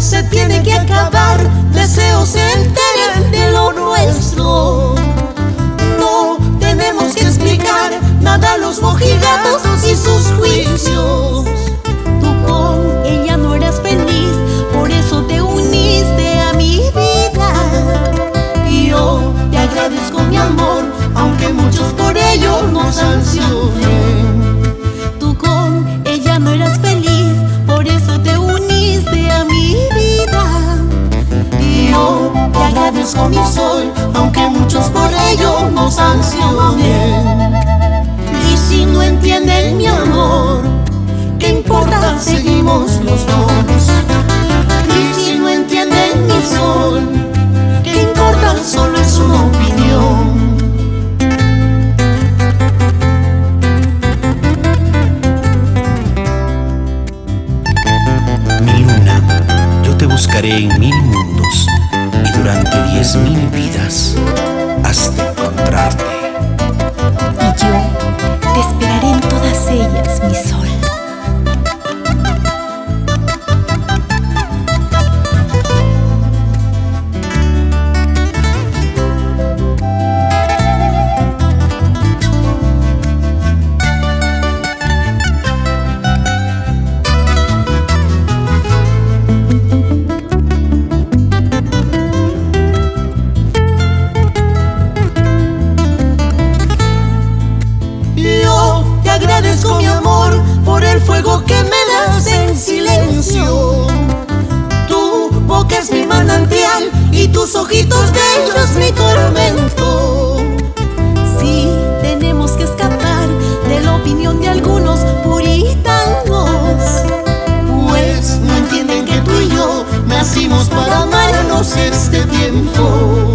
se tiene que acabar. Deseos se enteren de lo nuestro. No tenemos que explicar nada a los mojigatos y sus juicios. Tú con ella no eras feliz, por eso te uniste a mi vida. Y yo te agradezco mi amor, aunque muchos por ello nos sancionen. Tú con ella no eras feliz, por eso te uniste a mi vida. Y yo te agradezco mi sol, aunque muchos por ello nos sancionen. Y si no entienden mi amor, ¿qué importa? Seguimos los dos. Y si no entienden mi sol, ¿qué importa? Solo es una opinión. Mi luna, yo te buscaré en 1000 mundos y durante 10.000 vidas hasta encontrarte. Y yo te esperaré en todas ellas, mi sol. Agradezco mi amor por el fuego que me das en silencio. Tu boca es mi manantial y tus ojitos bellos mi tormento. Sí, tenemos que escapar de la opinión de algunos puritanos, pues no entienden que tú y yo nacimos para amarnos este tiempo.